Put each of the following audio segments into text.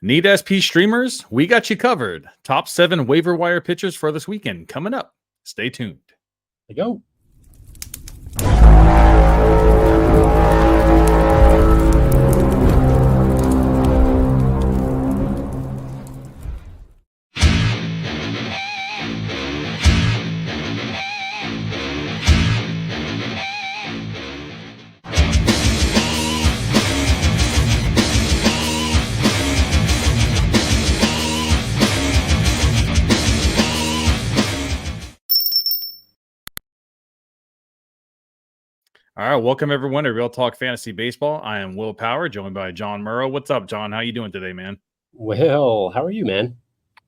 Need SP streamers? We got you covered. Top 7 waiver wire pitchers for this weekend coming up. Stay tuned. There you go. All right, welcome everyone to Real Talk Fantasy Baseball. I am Will Power, joined by John Murrow. What's up, John? How you doing today, man? Well, how are you, man?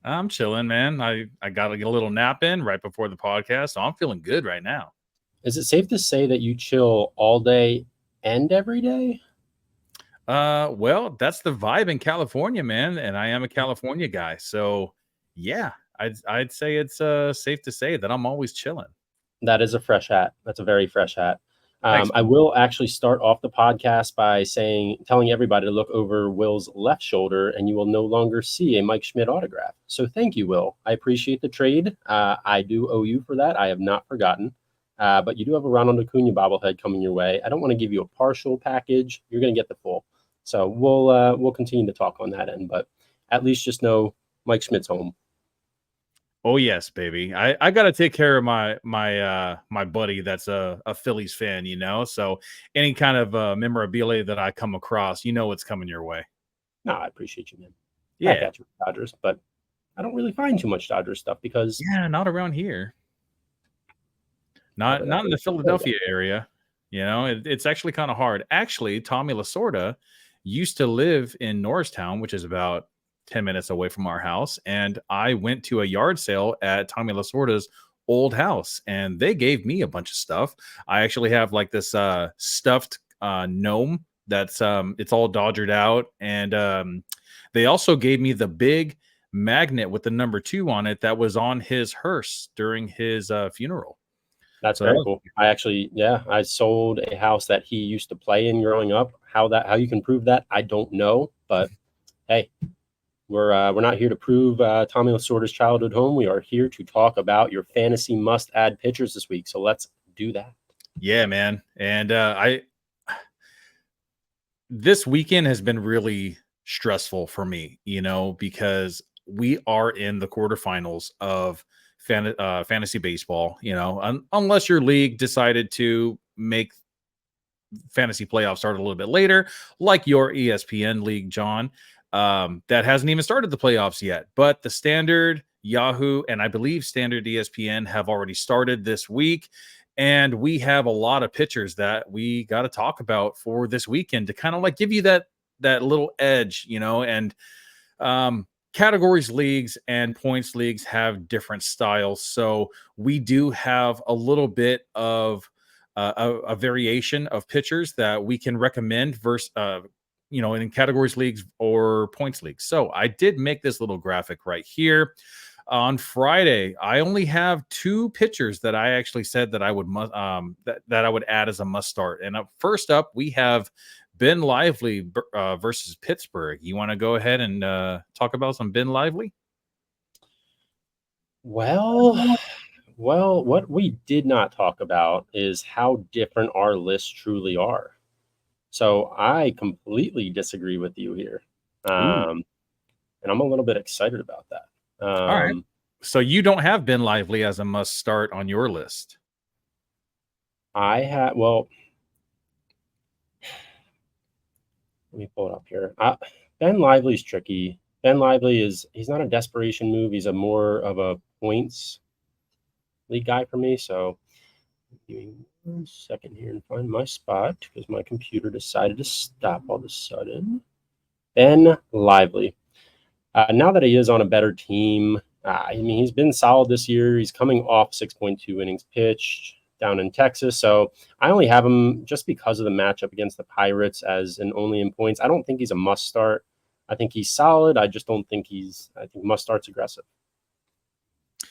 I'm chilling, man. I got to get a little nap in right before the podcast, so I'm feeling good right now. Is it safe to say that you chill all day and every day? Well, that's the vibe in California, man, and I am a California guy, so yeah, I'd say it's safe to say that I'm always chilling. That is a fresh hat. That's a very fresh hat. Thanks, I man. will actually start off the podcast by telling everybody to look over Will's left shoulder, and you will no longer see a Mike Schmidt autograph. So thank you, Will. I appreciate the trade. I do owe you for that. I have not forgotten. But you do have a Ronald Acuna bobblehead coming your way. I don't want to give you a partial package. You're going to get the full. So we'll continue to talk on that end, but at least just know Mike Schmidt's home. Oh yes, baby. I got to take care of my buddy that's a Phillies fan, you know. So any kind of memorabilia that I come across, you know, it's coming your way. No, I appreciate you, man. Yeah, Back at you, Dodgers, but I don't really find too much Dodgers stuff because not around here. Not in the Philadelphia area. You know, it's actually kind of hard. Actually, Tommy Lasorda used to live in Norristown, which is about 10 minutes away from our house. And I went to a yard sale at Tommy Lasorda's old house, and they gave me a bunch of stuff. I actually have like this stuffed gnome that's it's all dodgered out. And they also gave me the big magnet with the number 2 on it that was on his hearse during his funeral. That's very cool. I sold a house that he used to play in growing up. How you can prove that, I don't know. But hey, we're not here to prove Tommy Lasorda's childhood home. We are here to talk about your fantasy must-add pitchers this week. So let's do that. Yeah, man. And this weekend has been really stressful for me, you know, because we are in the quarterfinals of fantasy baseball, you know, unless your league decided to make fantasy playoffs start a little bit later, like your ESPN league, John, that hasn't even started the playoffs yet. But the Standard, Yahoo, and I believe Standard ESPN have already started this week. And we have a lot of pitchers that we got to talk about for this weekend to kind of like give you that little edge, you know. And categories leagues and points leagues have different styles, so we do have a little bit of a variation of pitchers that we can recommend versus you know, in categories leagues or points leagues. So I did make this little graphic right here. On Friday, I only have 2 pitchers that I actually said that I would that I would add as a must start. And first up, we have Ben Lively versus Pittsburgh. You want to go ahead and talk about some Ben Lively? Well, what we did not talk about is how different our lists truly are. So I completely disagree with you here. And I'm a little bit excited about that. All right. So you don't have Ben Lively as a must start on your list. Let me pull it up here. Ben Lively's tricky. Ben Lively he's not a desperation move. He's a more of a points league guy for me. So give me 1 second here and find my spot because my computer decided to stop all of a sudden. Ben Lively. Now that he is on a better team, I mean, he's been solid this year. He's coming off 6.2 innings pitched down in Texas. So I only have him just because of the matchup against the Pirates as an only in points. I don't think he's a must start. I think he's solid. I just don't think I think must start's aggressive.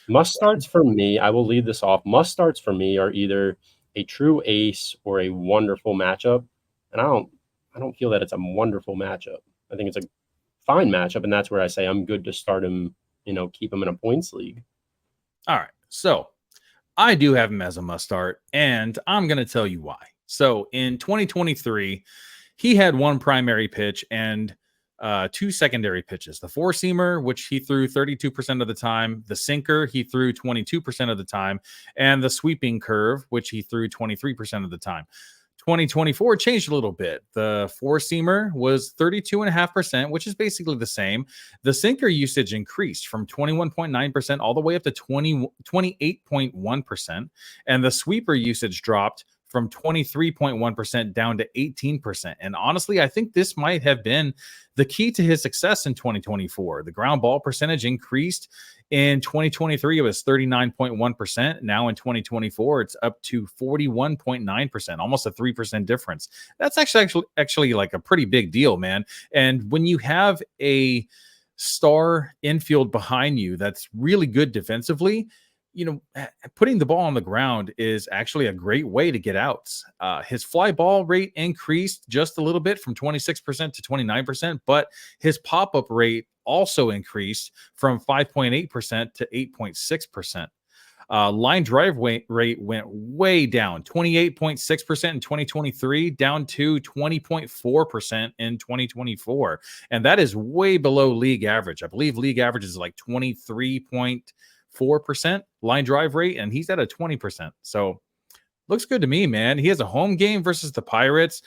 Must starts for me, I will lead this off. Must starts for me are either a true ace or a wonderful matchup. And I don't feel that it's a wonderful matchup. I think it's a fine matchup, and that's where I say I'm good to start him, keep him in a points league. All right. So I do have him as a must start, and I'm going to tell you why. So in 2023, he had one primary pitch and two secondary pitches. The four seamer, which he threw 32% of the time, the sinker, he threw 22% of the time, and the sweeping curve, which he threw 23% of the time. 2024 changed a little bit. The four seamer was 32.5%, which is basically the same. The sinker usage increased from 21.9% all the way up to 28.1%. And the sweeper usage dropped from 23.1% down to 18%. And honestly, I think this might have been the key to his success in 2024. The ground ball percentage increased. In 2023, it was 39.1%. Now in 2024, it's up to 41.9%, almost a 3% difference. That's actually like a pretty big deal, man. And when you have a star infield behind you that's really good defensively, putting the ball on the ground is actually a great way to get outs. His fly ball rate increased just a little bit from 26% to 29%, but his pop-up rate also increased from 5.8% to 8.6%. Line drive rate went way down, 28.6% in 2023, down to 20.4% in 2024. And that is way below league average. I believe league average is like 23.4% line drive rate, and he's at a 20%. So looks good to me, man. He has a home game versus the Pirates.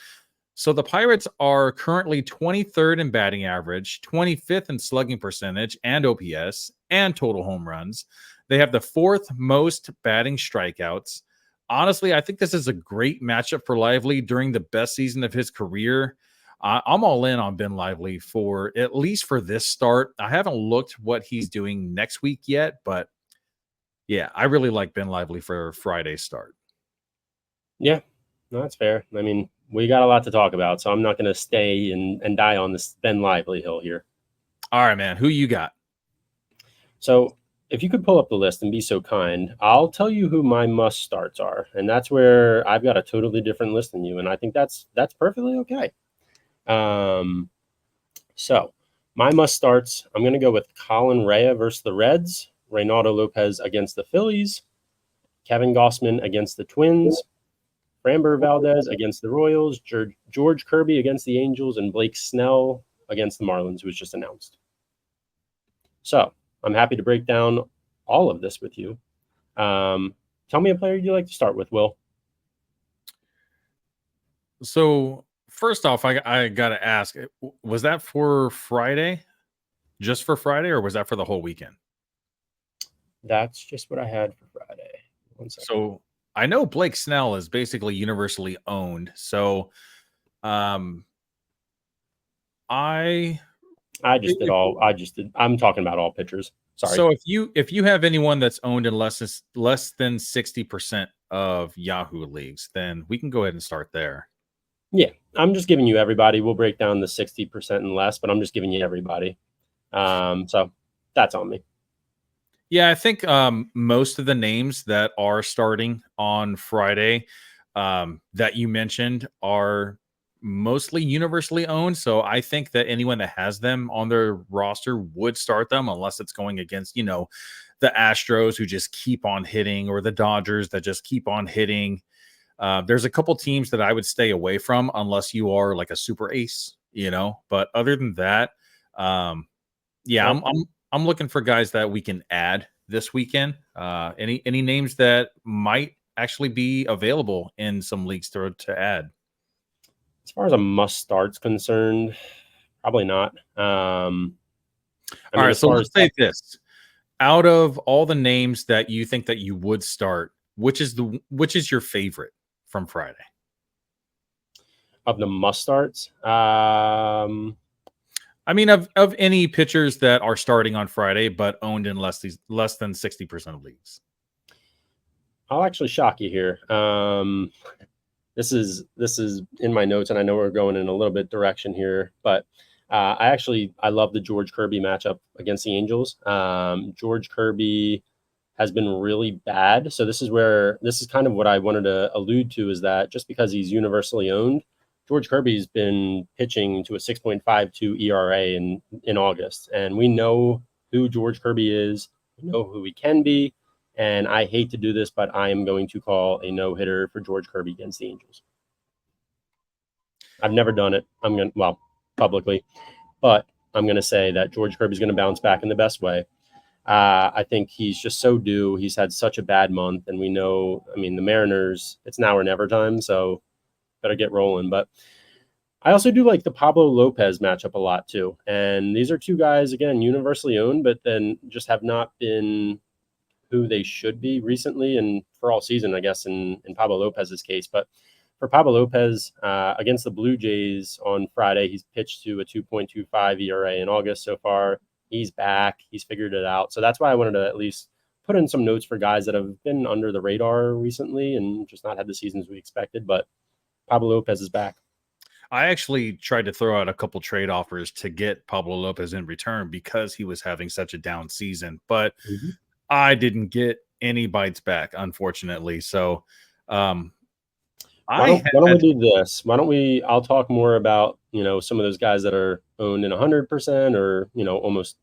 So the Pirates are currently 23rd in batting average, 25th in slugging percentage and OPS and total home runs. They have the fourth most batting strikeouts. Honestly, I think this is a great matchup for Lively during the best season of his career. I'm all in on Ben Lively for at least for this start. I haven't looked what he's doing next week yet, but yeah, I really like Ben Lively for Friday's start. Yeah, no, that's fair. I mean, we got a lot to talk about, so I'm not going to stay and die on this Ben Lively hill here. All right, man. Who you got? So if you could pull up the list and be so kind, I'll tell you who my must starts are. And that's where I've got a totally different list than you. And I think that's perfectly okay. So my must starts, I'm going to go with Colin Rea versus the Reds, Reynaldo Lopez against the Phillies, Kevin Gossman against the Twins, Framber Valdez against the Royals, George Kirby against the Angels, and Blake Snell against the Marlins, who was just announced. So I'm happy to break down all of this with you. Tell me a player you'd like to start with, Will. So first off, I got to ask, was that for Friday? Just for Friday, or was that for the whole weekend? That's just what I had for Friday. 1 second. So I know Blake Snell is basically universally owned. So I'm talking about all pitchers. Sorry. So if you have anyone that's owned in less than 60% of Yahoo leagues, then we can go ahead and start there. Yeah, I'm just giving you everybody. We'll break down the 60% and less, but I'm just giving you everybody. So that's on me. Yeah, I think most of the names that are starting on Friday that you mentioned are mostly universally owned. So I think that anyone that has them on their roster would start them unless it's going against, the Astros who just keep on hitting, or the Dodgers that just keep on hitting. There's a couple teams that I would stay away from unless you are like a super ace, but other than that, I'm looking for guys that we can add this weekend. Any names that might actually be available in some leagues to add? As far as a must start's concerned, probably not. All right, so let's say this. Out of all the names that you think that you would start, which is your favorite from Friday? Of the must starts? I mean, of any pitchers that are starting on Friday but owned in less than 60% of leagues. I'll actually shock you here. This is in my notes, and I know we're going in a little bit direction here, but I love the George Kirby matchup against the Angels. George Kirby has been really bad, so this is kind of what I wanted to allude to, is that just because he's universally owned, George Kirby's been pitching to a 6.52 ERA in August, and we know who George Kirby is. We know who he can be, and I hate to do this, but I am going to call a no hitter for George Kirby against the Angels. I've never done it. I'm going to, well, publicly, but I'm going to say that George Kirby's going to bounce back in the best way. I think he's just so due. He's had such a bad month, and we know, I mean, the Mariners, it's now or never time, so better get rolling. But I also do like the Pablo Lopez matchup a lot too. And these are two guys, again, universally owned, but then just have not been who they should be recently and for all season, I guess, in Pablo Lopez's case. But for Pablo Lopez against the Blue Jays on Friday, he's pitched to a 2.25 ERA in August so far. He's back. He's figured it out. So that's why I wanted to at least put in some notes for guys that have been under the radar recently and just not had the seasons we expected. But Pablo Lopez is back. I actually tried to throw out a couple trade offers to get Pablo Lopez in return because he was having such a down season, but I didn't get any bites back, unfortunately. So, why don't we do this? Why don't we? I'll talk more about some of those guys that are owned in 100% or almost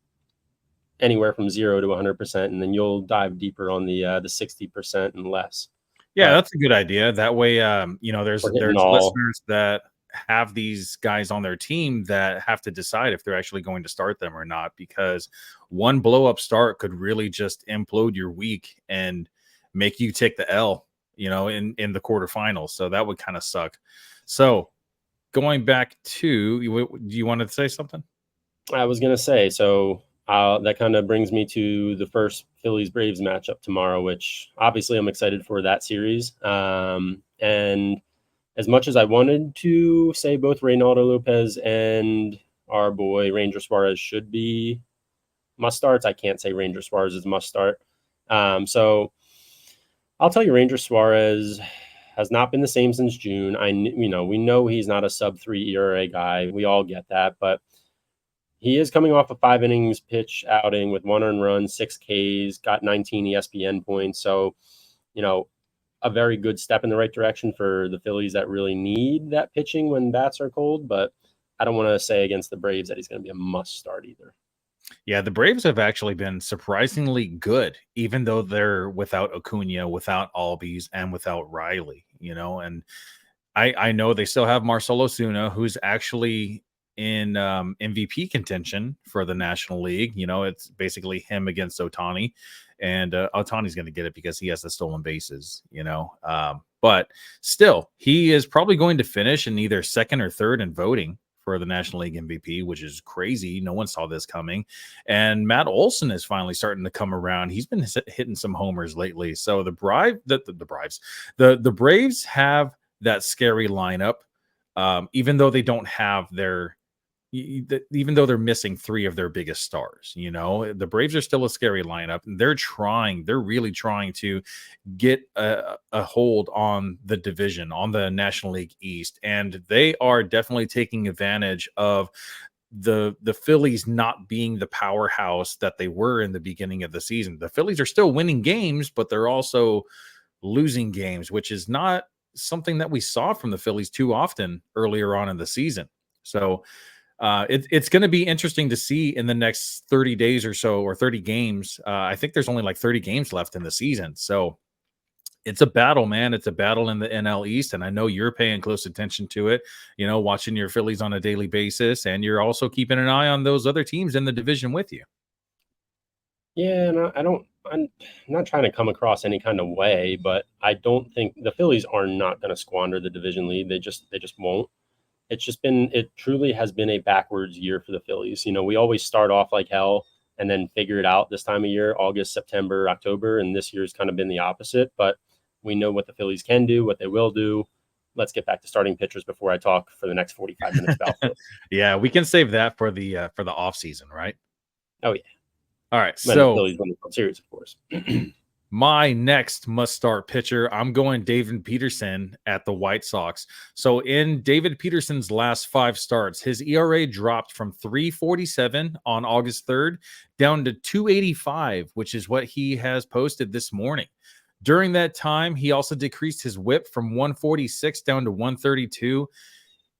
anywhere from 0 to 100%, and then you'll dive deeper on the 60% and less. Yeah, that's a good idea. That way, there's listeners that have these guys on their team that have to decide if they're actually going to start them or not, because one blow up start could really just implode your week and make you take the L, in the quarterfinals. So that would kind of suck. So going back to, do you want to say something? I was going to say, so that kind of brings me to the first Phillies Braves matchup tomorrow, which obviously I'm excited for that series. And as much as I wanted to say both Reynaldo Lopez and our boy Ranger Suarez should be must starts, I can't say Ranger Suarez is must start. So I'll tell you, Ranger Suarez has not been the same since June. We know he's not a sub-3 ERA guy. We all get that, but he is coming off a 5 innings pitch outing with 1 earned run, 6 Ks, got 19 ESPN points. So, a very good step in the right direction for the Phillies that really need that pitching when bats are cold. But I don't want to say against the Braves that he's going to be a must start either. Yeah, the Braves have actually been surprisingly good, even though they're without Acuna, without Albies, and without Riley, and I know they still have Marcell Ozuna, who's actually in MVP contention for the National League. It's basically him against Ohtani, and Ohtani's going to get it because he has the stolen bases, but still, he is probably going to finish in either second or third in voting for the National League MVP, which is crazy. No one saw this coming. And Matt Olson is finally starting to come around. He's been hitting some homers lately. So the Braves have that scary lineup, even though they don't have even though they're missing 3 of their biggest stars. The Braves are still a scary lineup. They're really trying to get a hold on the division, on the National League East, and they are definitely taking advantage of the Phillies not being the powerhouse that they were in the beginning of the season. The Phillies are still winning games, but they're also losing games, which is not something that we saw from the Phillies too often earlier on in the season. So it's going to be interesting to see in the next 30 days or so, or 30 games. I think there's only like 30 games left in the season. So it's a battle, man. It's a battle in the NL East. And I know you're paying close attention to it, watching your Phillies on a daily basis. And you're also keeping an eye on those other teams in the division with you. Yeah, and I'm not trying to come across any kind of way, but I don't think the Phillies are not going to squander the division lead. They just won't. It truly has been a backwards year for the Phillies. We always start off like hell and then figure it out this time of year, August, September, October, and this year's kind of been the opposite, but we know what the Phillies can do, what they will do. Let's get back to starting pitchers before I talk for the next 45 minutes about Phillies. Yeah, we can save that for the off season, right? Oh yeah. All right. When the Phillies win the World Series, of course. My next must-start pitcher, I'm going David Peterson at the White Sox. So in David Peterson's last 5 starts, his ERA dropped from 3.47 on August 3rd down to 2.85, which is what he has posted this morning. During that time, he also decreased his WHIP from 146 down to 132.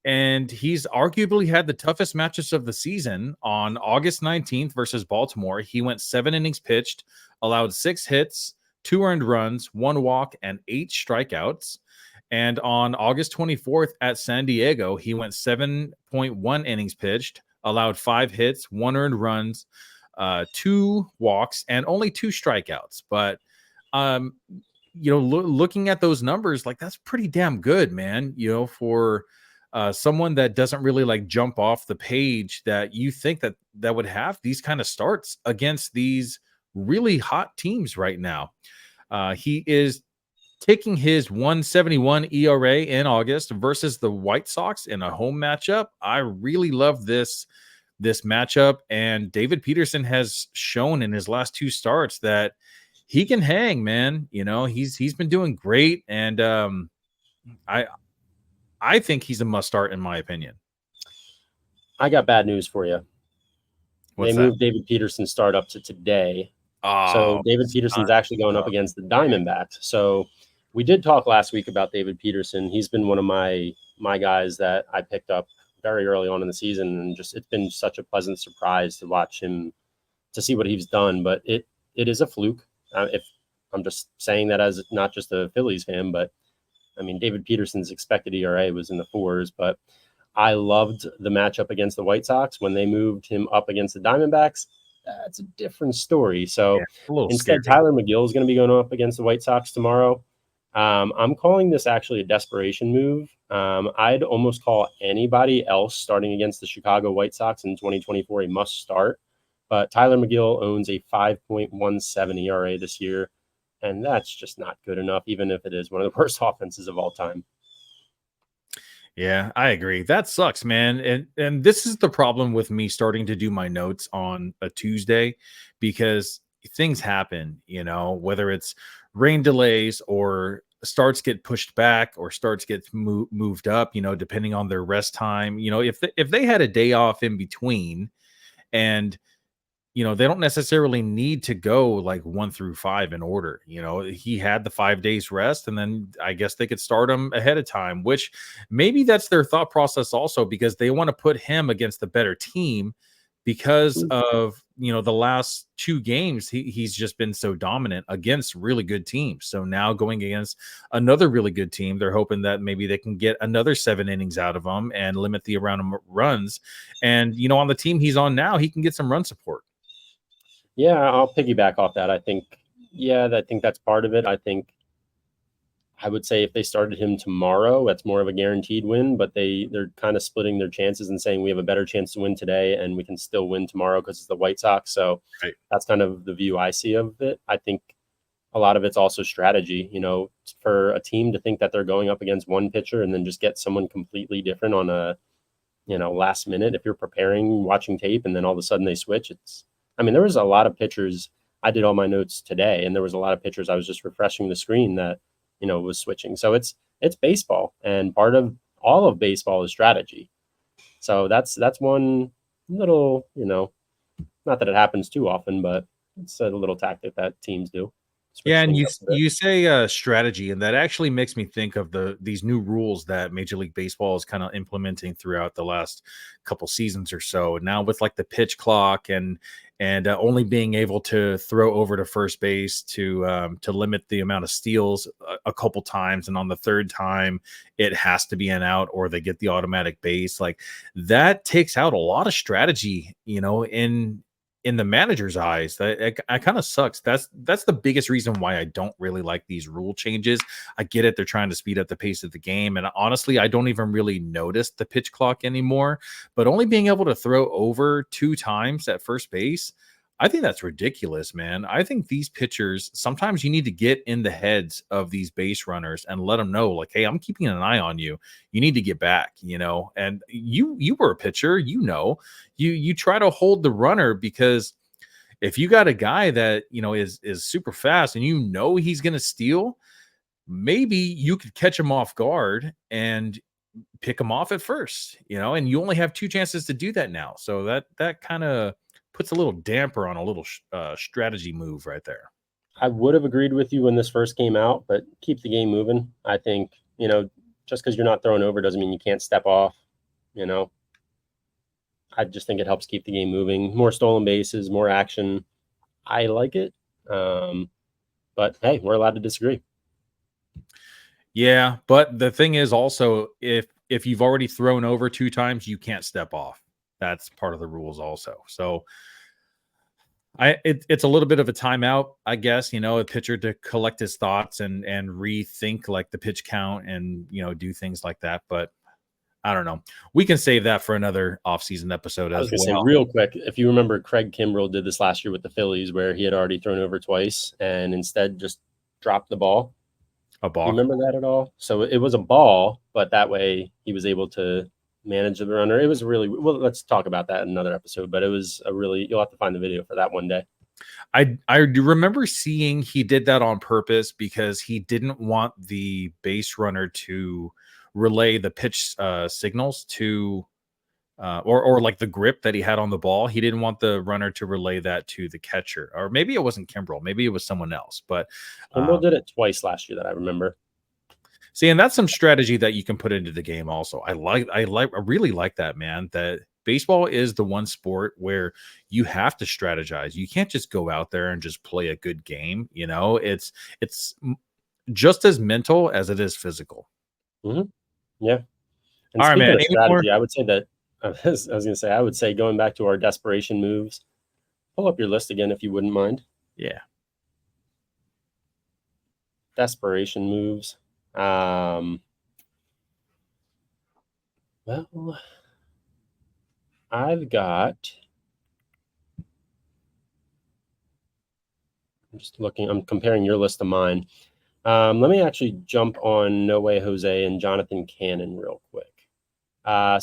And he's arguably had the toughest matchups of the season. On August 19th versus Baltimore, he went 7 innings pitched, allowed 6 hits, 2 earned runs, 1 walk, and 8 strikeouts. And on August 24th at San Diego, he went 7.1 innings pitched, allowed 5 hits, 1 earned runs, 2 walks, and only 2 strikeouts. But um, looking at those numbers, like that's pretty damn good, man. For someone that doesn't really like jump off the page, that you think that would have these kind of starts against these really hot teams right now. He is taking his 171 ERA in August versus the White Sox in a home matchup. I really love this matchup, and David Peterson has shown in his last 2 starts that he can hang, man. He's been doing great, and I think he's a must start in my opinion. I got bad news for you. What's they moved David Peterson's start up to today. So David Peterson's actually going up against the Diamondbacks. So we did talk last week about David Peterson. He's been one of my guys that I picked up very early on in the season, and just it's been such a pleasant surprise to watch him, to see what he's done. But it is a fluke. If I'm just saying that as not just a Phillies fan, but I mean, David Peterson's expected ERA was in the 4s, but I loved the matchup against the White Sox when they moved him up against the Diamondbacks. That's a different story. So instead, scary. Tyler McGill is going to be going up against the White Sox tomorrow. I'm calling this actually a desperation move. I'd almost call anybody else starting against the Chicago White Sox in 2024 a must start. But Tyler McGill owns a 5.17 ERA this year, and that's just not good enough, even if it is one of the worst offenses of all time. Yeah, I agree. That sucks, man. And this is the problem with me starting to do my notes on a Tuesday, because things happen, whether it's rain delays or starts get pushed back or starts get moved up, depending on their rest time. If they had a day off in between, and they don't necessarily need to go like 1 through 5 in order. He had the 5 days rest, and then I guess they could start him ahead of time, which maybe that's their thought process also, because they want to put him against the better team because of, the last 2 games, he's just been so dominant against really good teams. So now going against another really good team, they're hoping that maybe they can get another 7 innings out of him and limit the amount of runs. And, on the team he's on now, he can get some run support. Yeah, I'll piggyback off that. I think that's part of it. I would say if they started him tomorrow, that's more of a guaranteed win, but they're kind of splitting their chances and saying we have a better chance to win today and we can still win tomorrow because it's the White Sox. So That's kind of the view I see of it. I think a lot of it's also strategy, for a team to think that they're going up against one pitcher and then just get someone completely different on a, last minute. If you're preparing, watching tape, and then all of a sudden they switch, there was a lot of pitchers. I did all my notes today, and there was a lot of pitchers. I was just refreshing the screen that, was switching. So it's baseball, and part of all of baseball is strategy. So that's one little, not that it happens too often, but it's a little tactic that teams do. Yeah, and you say strategy, and that actually makes me think of these new rules that Major League Baseball is kind of implementing throughout the last couple seasons or so. Now with like the pitch clock and only being able to throw over to first base to limit the amount of steals a couple times, and on the third time it has to be an out or they get the automatic base. Like that takes out a lot of strategy, in the manager's eyes. That kind of sucks. That's the biggest reason why I don't really like these rule changes. I get it, they're trying to speed up the pace of the game, and honestly I don't even really notice the pitch clock anymore. But only being able to throw over 2 times at first base, I think that's ridiculous, man. I think these pitchers, sometimes you need to get in the heads of these base runners and let them know, like, hey, I'm keeping an eye on you. You need to get back, and you were a pitcher, you try to hold the runner, because if you got a guy that, is super fast and he's going to steal, maybe you could catch him off guard and pick him off at first, and you only have 2 chances to do that now. So that kind of puts a little damper on a little strategy move right there. I would have agreed with you when this first came out, but keep the game moving. I think, just because you're not throwing over doesn't mean you can't step off. You know, I just think it helps keep the game moving. More stolen bases, more action. I like it. But hey, we're allowed to disagree. Yeah, but the thing is also if you've already thrown over 2 times, you can't step off. That's part of the rules also. So it's a little bit of a timeout, I guess, a pitcher to collect his thoughts and rethink like the pitch count and do things like that. But I don't know. We can save that for another offseason episode I was as going to say well. real quick, if you remember, Craig Kimbrell did this last year with the Phillies, where he had already thrown over twice and instead just dropped the ball. A Do you balk. remember that at all? So it was a ball, but that way he was able to manage the runner. It was really well. Let's talk about that in another episode. But it was a really, you'll have to find the video for that one day. I do remember seeing he did that on purpose because he didn't want the base runner to relay the pitch signals to or like the grip that he had on the ball. He didn't want the runner to relay that to the catcher, or maybe it wasn't Kimbrel, maybe it was someone else. But Kimbrell did it twice last year that I remember. see, and that's some strategy that you can put into the game. Also, I really like that, man. That baseball is the one sport where you have to strategize. You can't just go out there and just play a good game. It's just as mental as it is physical. Mm-hmm. Yeah. And All right, speaking man. of Any more? strategy, I would say that I was going to say, I would say going back to our desperation moves, pull up your list again if you wouldn't mind. Yeah. Desperation moves. Well, I've got. I'm just looking. I'm comparing your list to mine. Let me actually jump on No Way Jose and Jonathan Cannon real quick.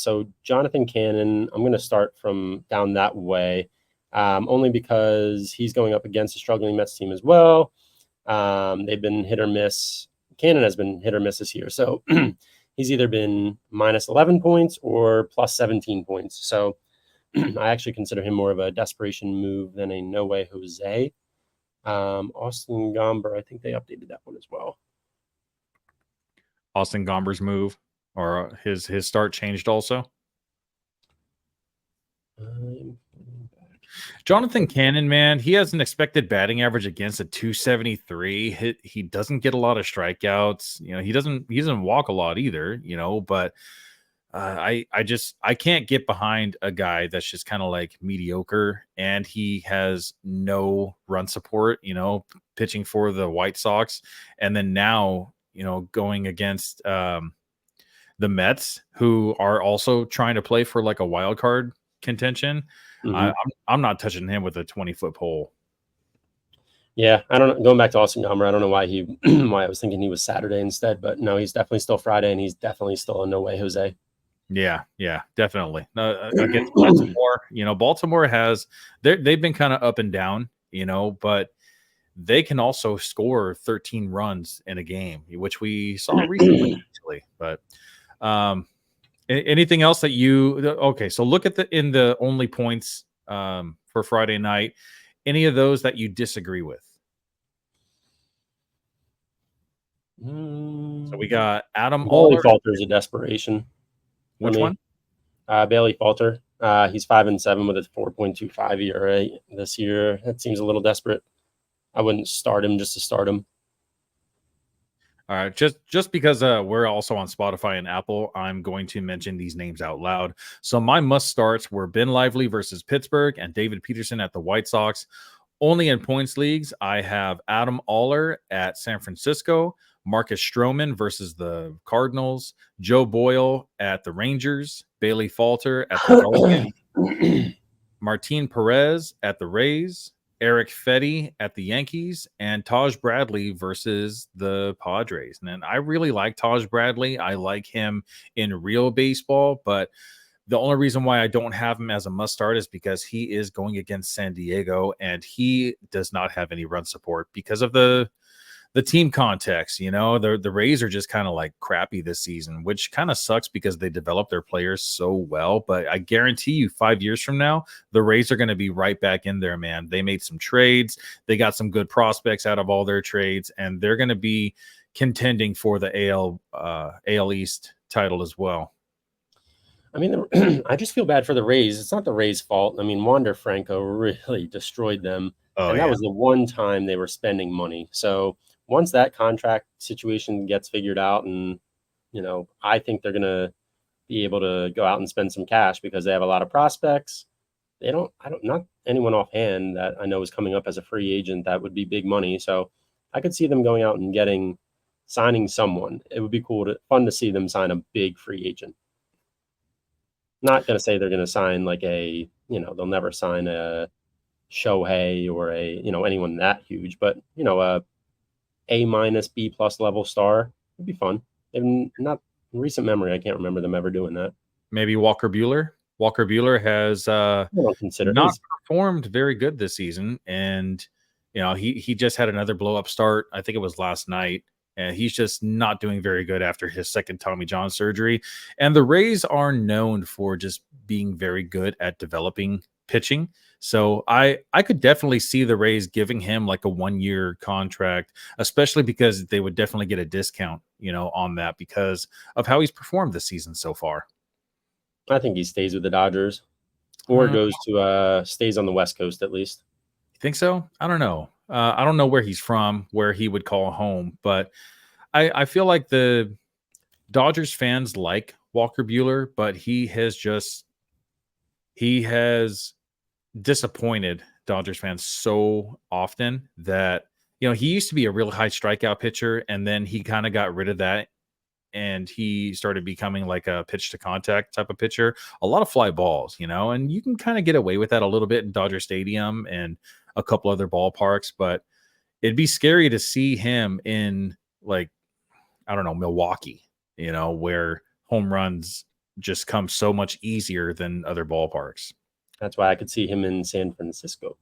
So Jonathan Cannon, I'm going to start from down that way, only because he's going up against a struggling Mets team as well. They've been hit or miss. Cannon has been hit or miss this year. So he's either been minus 11 points or plus 17 points. So I actually consider him more of a desperation move than a No Way Jose. Austin Gomber, I think they updated that one as well. Austin Gomber's move or his start changed also. Jonathan Cannon, man, he has an expected batting average against a 273. He doesn't get a lot of strikeouts. He doesn't walk a lot either. But I can't get behind a guy that's just kind of like mediocre, and he has no run support. Pitching for the White Sox, and then now going against the Mets, who are also trying to play for like a wild card contention. Mm-hmm. I'm not touching him with a 20-foot pole. Yeah, I don't know. Going back to Austin Gomber, I don't know why why I was thinking he was Saturday instead, but no, he's definitely still Friday, and he's definitely still a No Way Jose. Yeah, definitely. Against Baltimore, Baltimore they've been kind of up and down, but they can also score 13 runs in a game, which we saw recently. But anything else that okay, so look at in the only points for Friday night, any of those that you disagree with? So we got Adam Bailey Aller. Falter's a desperation. Which one? Bailey Falter. He's 5-7 with a 4.25 ERA this year. That seems a little desperate. I wouldn't start him just to start him. All right, just because we're also on Spotify and Apple, I'm going to mention these names out loud. So my must starts were Ben Lively versus Pittsburgh and David Peterson at the White Sox. Only in points leagues, I have Adam Aller at San Francisco, Marcus Stroman versus the Cardinals, Joe Boyle at the Rangers, Bailey Falter at the Guardians, Martin Perez at the Rays, Eric Fetty at the Yankees, and Taj Bradley versus the Padres. And I really like Taj Bradley. I like him in real baseball, but the only reason why I don't have him as a must start is because he is going against San Diego, and he does not have any run support because of the team context. The Rays are just kind of like crappy this season, which kind of sucks because they develop their players so well. But I guarantee you 5 years from now, the Rays are going to be right back in there, man. They made some trades. They got some good prospects out of all their trades, and they're going to be contending for the AL East title as well. I mean, I just feel bad for the Rays. It's not the Rays' fault. I mean, Wander Franco really destroyed them, Oh and that yeah. was the one time they were spending money. So once that contract situation gets figured out, and I think they're gonna be able to go out and spend some cash because they have a lot of prospects. Not anyone offhand that I know is coming up as a free agent that would be big money. So I could see them going out and signing someone. It would be fun to see them sign a big free agent. Not going to say they're going to sign they'll never sign a Shohei or anyone that huge, but A minus B plus level star would be fun. And not in recent memory, I can't remember them ever doing that. Maybe Walker Bueller. Walker Bueller has I don't consider not performed very good this season, and he just had another blow up start. I think it was last night, and he's just not doing very good after his second Tommy John surgery. And the Rays are known for just being very good at developing pitching. So I could definitely see the Rays giving him like a 1-year contract, especially because they would definitely get a discount, on that because of how he's performed this season so far. I think he stays with the Dodgers or Uh, goes to stays on the West Coast at least. You think so? I don't know. I don't know where he's from, where he would call home, but I feel like the Dodgers fans like Walker Bueller, but he has disappointed Dodgers fans so often that he used to be a real high strikeout pitcher, and then he kind of got rid of that, and he started becoming like a pitch to contact type of pitcher. A lot of fly balls, and you can kind of get away with that a little bit in Dodger Stadium and a couple other ballparks, but it'd be scary to see him in like, I don't know, Milwaukee, where home runs just come so much easier than other ballparks. That's why I could see him in San Francisco.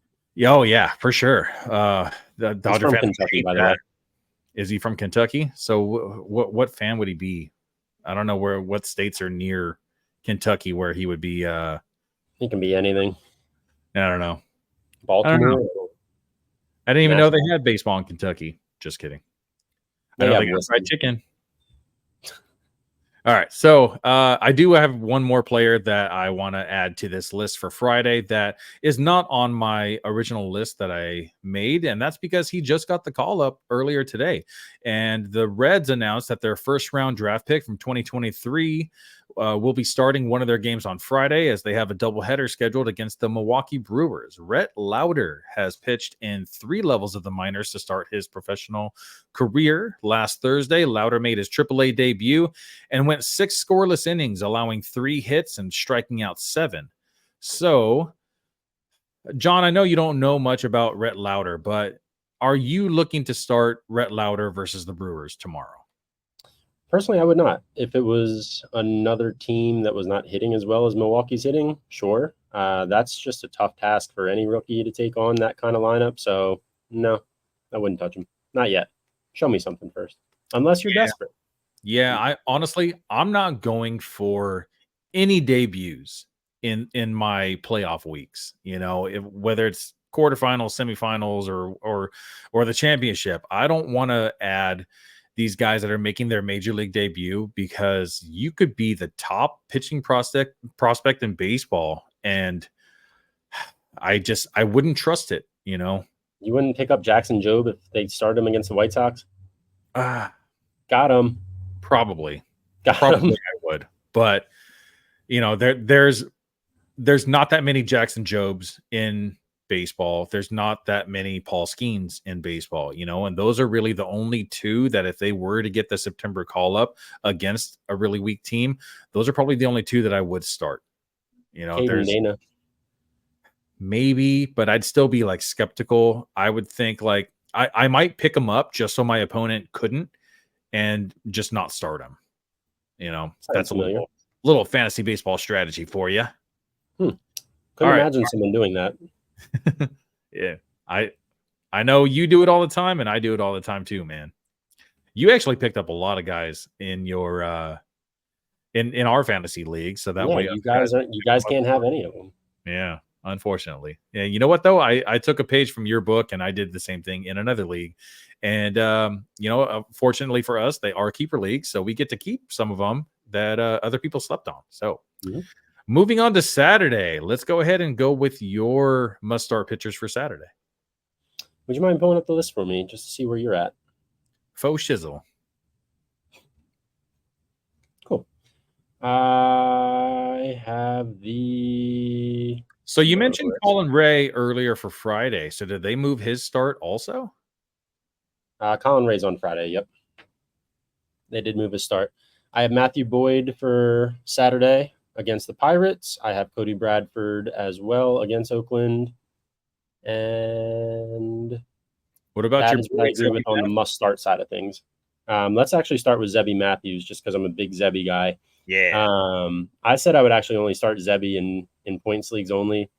Oh yeah, for sure. The He's Dodger from fans Kentucky, hate by the way. that. Is he from Kentucky? So what fan would he be? I don't know what states are near Kentucky where he would be. He can be anything. I don't know. I don't know. Baltimore, I didn't even know they Nashville. had baseball in Kentucky. Just kidding. I They know have they got fried whiskey. chicken. All right. So I do have one more player that I want to add to this list for Friday that is not on my original list that I made. And that's because he just got the call up earlier today. And the Reds announced that their first round draft pick from 2023 will be starting one of their games on Friday as they have a doubleheader scheduled against the Milwaukee Brewers. Rhett Lauder has pitched in 3 levels of the minors to start his professional career. Last Thursday, Lauder made his AAA debut and went 6 scoreless innings, allowing 3 hits and striking out 7. So, John, I know you don't know much about Rhett Lauder, but are you looking to start Rhett Lauder versus the Brewers tomorrow? Personally, I would not. If it was another team that was not hitting as well as Milwaukee's hitting, sure. That's just a tough task for any rookie to take on that kind of lineup. So, no, I wouldn't touch him. Not yet. Show me something first. Unless you're desperate. Yeah, I'm not going for any debuts in my playoff weeks. Whether it's quarterfinals, semifinals, or the championship. I don't want to add these guys that are making their major league debut because you could be the top pitching prospect in baseball, and I wouldn't trust it. You wouldn't pick up Jackson Jobe if they started him against the White Sox? Uh, Got him. Probably Got him. I would, but there's not that many Jackson Jobs in baseball. There's not that many Paul Skeens in baseball, and those are really the only 2 that if they were to get the September call up against a really weak team, those are probably the only 2 that I would start. Caden There's Dana. maybe, but I'd still be like skeptical. I would think like I might pick them up just so my opponent couldn't and just not start him. That's a little fantasy baseball strategy for you. Couldn't imagine someone doing that. Yeah, I know you do it all the time, and I do it all the time too, man. You actually picked up a lot of guys in your in our fantasy league, so that way you guys can't have any of them. Yeah, unfortunately. Yeah, you know what though? I took a page from your book and I did the same thing in another league. And fortunately for us, they are keeper leagues, so we get to keep some of them that other people slept on. So Mhm. moving on to Saturday, let's go ahead and go with your must-start pitchers for Saturday. Would you mind pulling up the list for me just to see where you're at? Faux shizzle. Cool. I have the So you where mentioned Colin Ray earlier for Friday. So did they move his start also? Colin Ray's on Friday. Yep, they did move his start. I have Matthew Boyd for Saturday against the Pirates. I have Cody Bradford as well against Oakland, and What about that your is what boy I agree with Zebby on the Matthews? must-start side of things. Let's actually start with Zebby Matthews, just because I'm a big Zebby guy. Yeah. I said I would actually only start Zebby in points leagues only.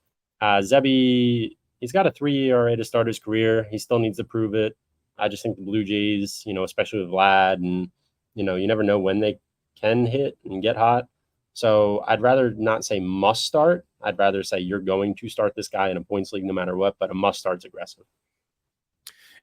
Zebby, he's got a 3 ERA to start his career. He still needs to prove it. I just think the Blue Jays, especially with Vlad, and you never know when they can hit and get hot. So I'd rather not say must start. I'd rather say you're going to start this guy in a points league no matter what, but a must start's aggressive.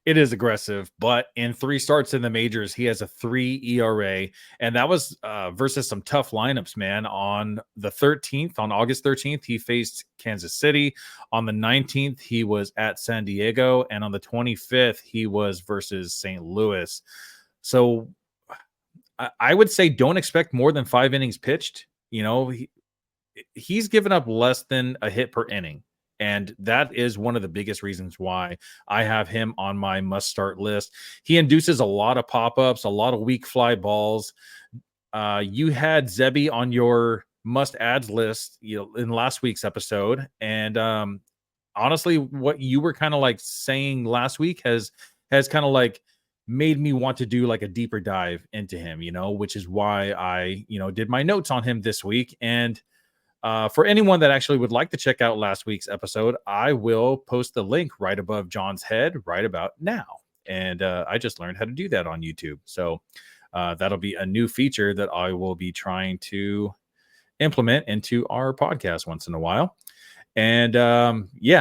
It is aggressive, but in 3 starts in the majors, he has a 3 ERA, and that was versus some tough lineups, man. On the 13th, on August 13th, he faced Kansas City. On the 19th, he was at San Diego, and on the 25th, he was versus St. Louis. So I would say don't expect more than 5 innings pitched. He's given up less than a hit per inning. And that is one of the biggest reasons why I have him on my must start list. He induces a lot of pop ups, a lot of weak fly balls. You had Zebby on your must adds list, in last week's episode. And honestly, what you were kind of like saying last week has kind of like made me want to do like a deeper dive into him, which is why I, did my notes on him this week. And for anyone that actually would like to check out last week's episode, I will post the link right above John's head right about now. And I just learned how to do that on YouTube. So that'll be a new feature that I will be trying to implement into our podcast once in a while. And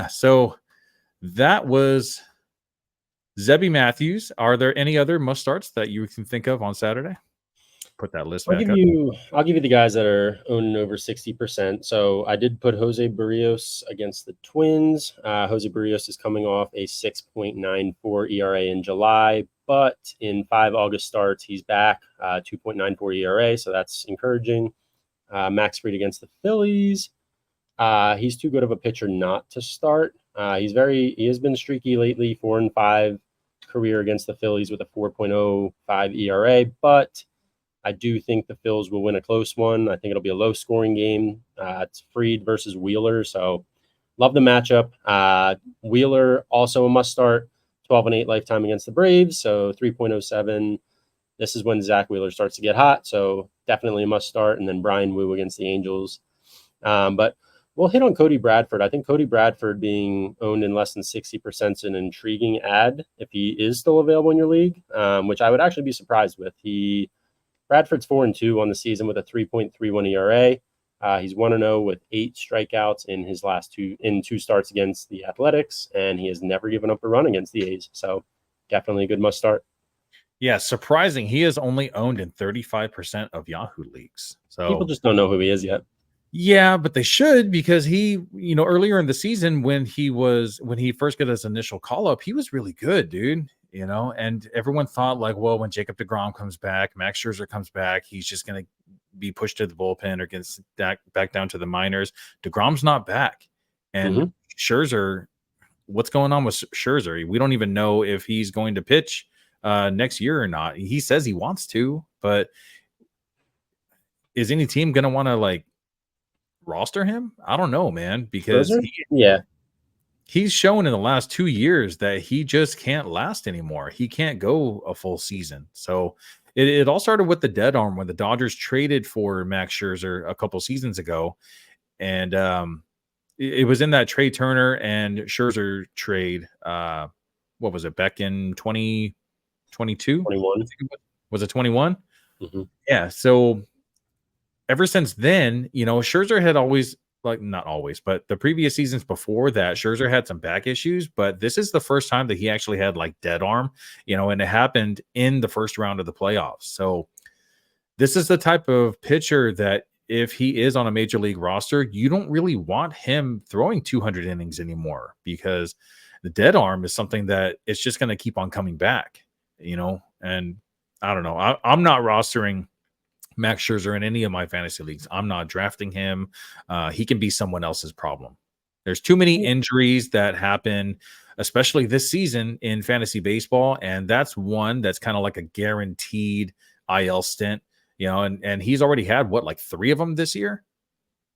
so that was Zebby Matthews. Are there any other must starts that you can think of on Saturday? Put that list I'll back give up. you the guys that are owning over 60%. So I did put Jose Barrios against the Twins. Jose Barrios is coming off a 6.94 ERA in July, but in 5 August starts, he's back 2.94 ERA, so that's encouraging. Max Fried against the Phillies. He's too good of a pitcher not to start. He has been streaky lately, 4-5 career against the Phillies with a 4.05 ERA, but I do think the Phils will win a close one. I think it'll be a low scoring game. It's Fried versus Wheeler. So love the matchup. Wheeler also a must start, 12-8 lifetime against the Braves. So 3.07. This is when Zach Wheeler starts to get hot. So definitely a must start. And then Brian Wu against the Angels. But we'll hit on Cody Bradford. I think Cody Bradford being owned in less than 60% is an intriguing ad if he is still available in your league, which I would actually be surprised with. Bradford's 4-2 on the season with a 3.31 ERA. He's 1-0 with 8 strikeouts in his last 2 starts against the Athletics, and he has never given up a run against the A's. So definitely a good must start. Yeah, surprising. He is only owned in 35% of Yahoo leagues. So People just don't know who he is yet. yeah, but they should, because he, earlier in the season when he first got his initial call up, he was really good, dude. And everyone thought like, well, when Jacob deGrom comes back, Max Scherzer comes back, he's just going to be pushed to the bullpen or gets back down to the minors. deGrom's not back. And Scherzer, what's going on with Scherzer? We don't even know if he's going to pitch next year or not. He says he wants to, but is any team going to want to like roster him? I don't know, man, because he's shown in the last 2 years that he just can't last anymore. He can't go a full season. So it all started with the dead arm when the Dodgers traded for Max Scherzer a couple seasons ago. And it was in that Trey Turner and Scherzer trade. What was it, back in 2022? 21. Was it 21? Mm-hmm. Yeah. So ever since then, Scherzer had always, like, not always, but the previous seasons before that, Scherzer had some back issues, but this is the first time that he actually had like dead arm, and it happened in the first round of the playoffs. So this is the type of pitcher that if he is on a major league roster, you don't really want him throwing 200 innings anymore because the dead arm is something that it's just going to keep on coming back, and I don't know. I'm not rostering Max Scherzer in any of my fantasy leagues. I'm not drafting him. He can be someone else's problem. There's too many injuries that happen, especially this season in fantasy baseball, and that's one that's kind of like a guaranteed IL stint, and he's already had like 3 of them this year.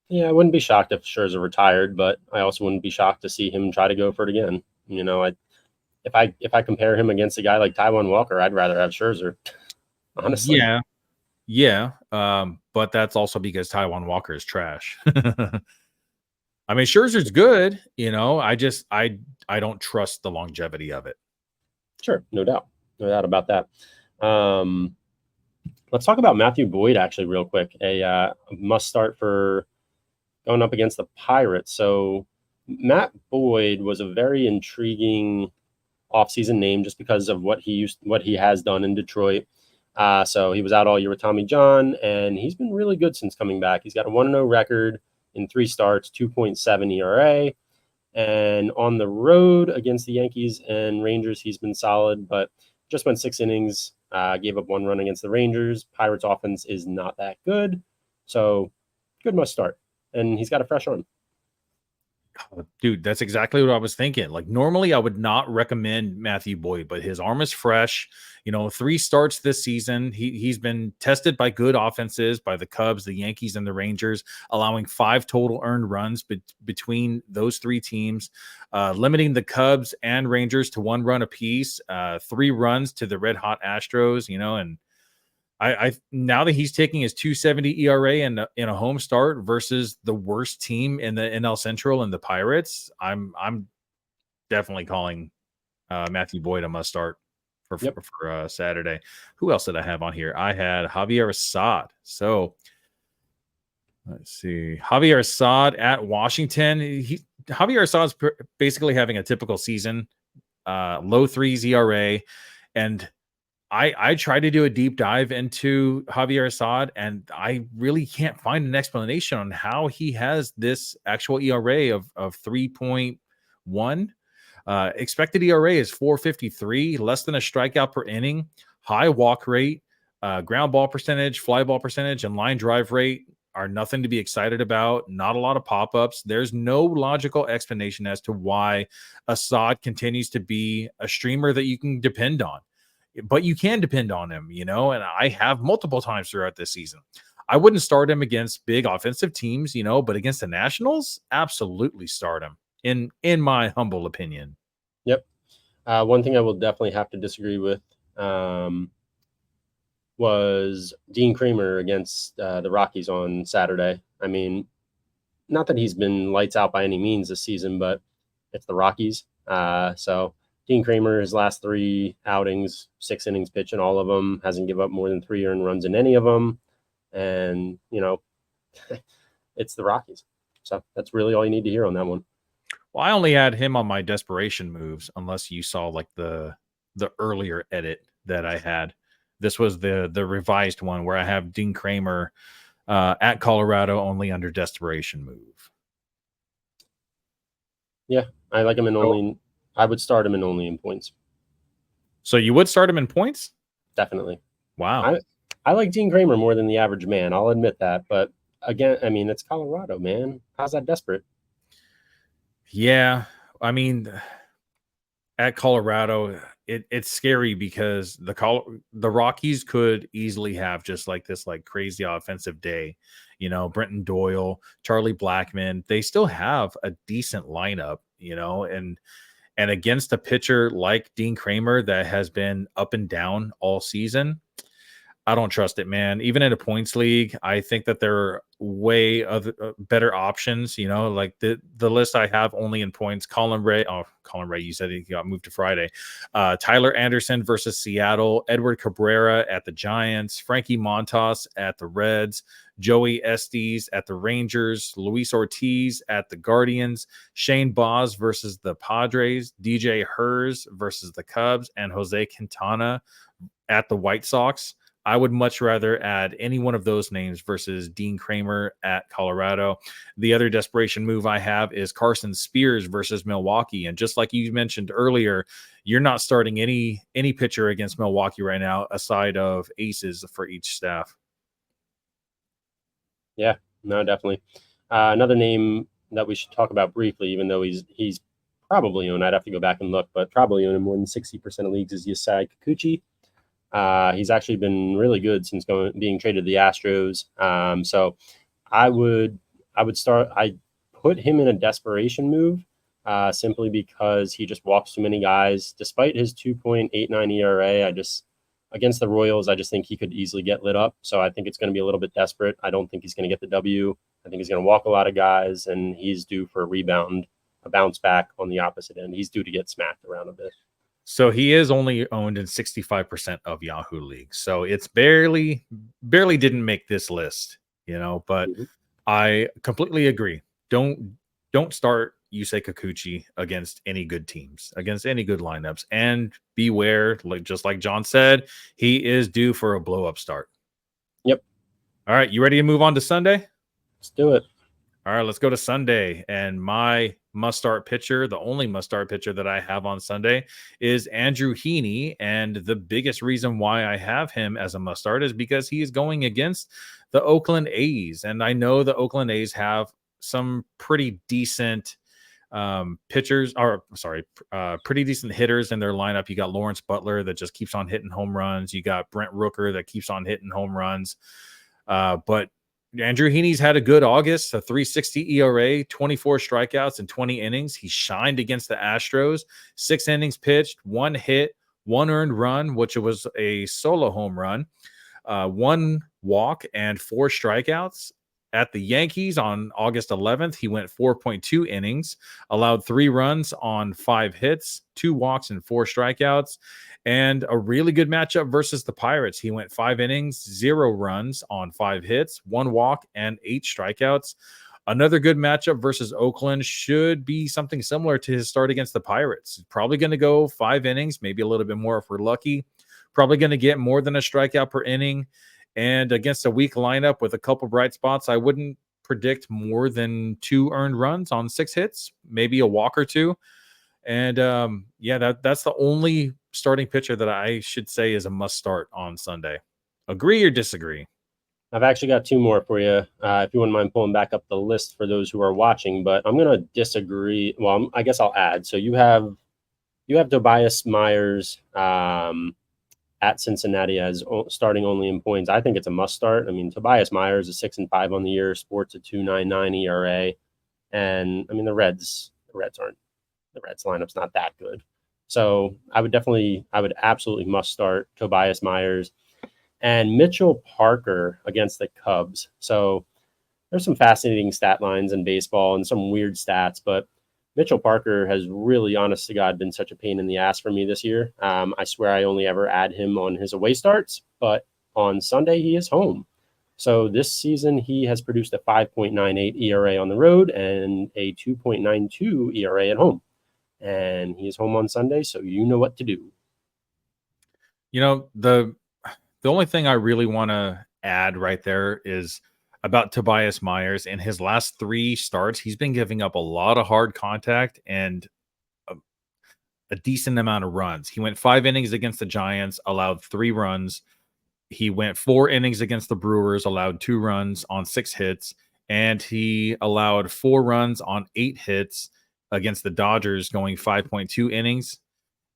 Yeah, I wouldn't be shocked if Scherzer retired, but I also wouldn't be shocked to see him try to go for it again. If I compare him against a guy like Taijuan Walker, I'd rather have Scherzer. Honestly, yeah. But that's also because Taijuan Walker is trash. I mean, Scherzer's good, I don't trust the longevity of it. Sure, no doubt about that. Let's talk about Matthew Boyd actually real quick. A must start for going up against the Pirates. So Matt Boyd was a very intriguing offseason name just because of what he has done in Detroit. So he was out all year with Tommy John, and he's been really good since coming back. He's got a 1-0 record in 3 starts, 2.7 ERA. And on the road against the Yankees and Rangers, he's been solid, but just went 6 innings, gave up 1 run against the Rangers. Pirates offense is not that good. So good must start. And he's got a fresh arm. Dude, that's exactly what I was thinking. Like, normally I would not recommend Matthew Boyd, but his arm is fresh. 3 starts this season. He's been tested by good offenses, by the Cubs, the Yankees, and the Rangers, allowing 5 total earned runs between those 3 teams, limiting the Cubs and Rangers to 1 run apiece, 3 runs to the red hot Astros, and I now that he's taking his 2.70 ERA in a home start versus the worst team in the NL Central and the Pirates, I'm definitely calling Matthew Boyd a must start for Saturday. Who else did I have on here? I had Javier Assad. So let's see, Javier Assad at Washington. Javier Assad's basically having a typical season, low 3s ERA, and I tried to do a deep dive into Javier Assad, and I really can't find an explanation on how he has this actual ERA of 3.1. Expected ERA is 4.53, less than a strikeout per inning, high walk rate, ground ball percentage, fly ball percentage, and line drive rate are nothing to be excited about. Not a lot of pop-ups. There's no logical explanation as to why Assad continues to be a streamer that you can depend on. But you can depend on him, and I have multiple times throughout this season. I wouldn't start him against big offensive teams, but against the Nationals, absolutely start him, in my humble opinion. Yep. One thing I will definitely have to disagree with was Dean Kramer against the Rockies on Saturday. I mean, not that he's been lights out by any means this season, but it's the Rockies. So Dean Kramer, his last 3 outings, 6 innings pitching all of them, hasn't given up more than 3 earned runs in any of them. And, it's the Rockies. So that's really all you need to hear on that one. Well, I only had him on my desperation moves, unless you saw like the earlier edit that I had. This was the revised one where I have Dean Kramer at Colorado only under desperation move. Yeah, I like him in only. I would start him in points. So you would start him in points? Definitely. Wow. I like Dean Kramer more than the average man. I'll admit that. But again, I mean, it's Colorado, man. How's that desperate? Yeah. I mean, at Colorado, it's scary because the Rockies could easily have just like this like crazy offensive day. Brenton Doyle, Charlie Blackmon, they still have a decent lineup, and against a pitcher like Dean Kramer that has been up and down all season, I don't trust it, man. Even in a points league, I think that there are way other better options. Like the list I have only in points. Colin Ray, you said he got moved to Friday. Tyler Anderson versus Seattle. Edward Cabrera at the Giants. Frankie Montas at the Reds. Joey Estes at the Rangers. Luis Ortiz at the Guardians. Shane Baz versus the Padres. DJ Hers versus the Cubs, and Jose Quintana at the White Sox. I would much rather add any one of those names versus Dean Kramer at Colorado. The other desperation move I have is Carson Spears versus Milwaukee. And just like you mentioned earlier, you're not starting any pitcher against Milwaukee right now, aside of aces for each staff. Yeah, no, definitely. Another name that we should talk about briefly, even though he's probably owned, I'd have to go back and look, but probably owned in more than 60% of leagues, is Yasai Kikuchi. He's actually been really good since being traded to the Astros. So I would start. I put him in a desperation move simply because he just walks too many guys. Despite his 2.89 ERA, against the Royals, I just think he could easily get lit up. So I think it's going to be a little bit desperate. I don't think he's going to get the W. I think he's going to walk a lot of guys, and he's due for a bounce back on the opposite end. He's due to get smacked around a bit. So he is only owned in 65% of Yahoo leagues. So it's barely didn't make this list, but Mm-hmm. I completely agree. Don't start Yusei Kikuchi against any good teams, against any good lineups, and beware, just like John said, he is due for a blow up start. Yep. All right, you ready to move on to Sunday? Let's do it. All right, let's go to Sunday. And my must-start pitcher, the only must-start pitcher that I have on Sunday, is Andrew Heaney. And the biggest reason why I have him as a must-start is because he is going against the Oakland A's. And I know the Oakland A's have some pretty decent pitchers, pretty decent hitters in their lineup. You got Lawrence Butler that just keeps on hitting home runs. You got Brent Rooker that keeps on hitting home runs. But Andrew Heaney's had a good August, a 3.60 ERA, 24 strikeouts in 20 innings. He shined against the Astros, 6 innings pitched, 1 hit, 1 earned run, which was a solo home run, 1 walk, and 4 strikeouts. At the Yankees on August 11th, he went 4.2 innings, allowed 3 runs on 5 hits, 2 walks, and 4 strikeouts. And a really good matchup versus the Pirates. He went 5 innings, 0 runs on 5 hits, 1 walk, and 8 strikeouts. Another good matchup versus Oakland should be something similar to his start against the Pirates. Probably going to go 5 innings, maybe a little bit more if we're lucky. Probably going to get more than a strikeout per inning. And against a weak lineup with a couple bright spots, I wouldn't predict more than 2 earned runs on 6 hits, maybe a walk or 2. And that's the only starting pitcher that I should say is a must start on Sunday. Agree or disagree? I've actually got 2 more for you, if you wouldn't mind pulling back up the list for those who are watching. But I'm going to disagree. Well, I guess I'll add. So you have Tobias Myers at Cincinnati as starting only in points. I think it's a must start. I mean, Tobias Myers is 6-5 on the year, sports a 2.99 ERA, and I mean the Reds lineup's not that good. So I would absolutely must start Tobias Myers and Mitchell Parker against the Cubs. So there's some fascinating stat lines in baseball and some weird stats, but Mitchell Parker has really, honest to God, been such a pain in the ass for me this year. I swear I only ever add him on his away starts, but on Sunday he is home. So this season he has produced a 5.98 ERA on the road and a 2.92 ERA at home. And he is home on Sunday, so you know what to do. The only thing I really want to add right there is about Tobias Myers. In his last 3 starts, he's been giving up a lot of hard contact and a decent amount of runs. He went 5 innings against the Giants, allowed 3 runs. He went 4 innings against the Brewers, allowed 2 runs on 6 hits, and he allowed 4 runs on 8 hits against the Dodgers, going 5.2 innings.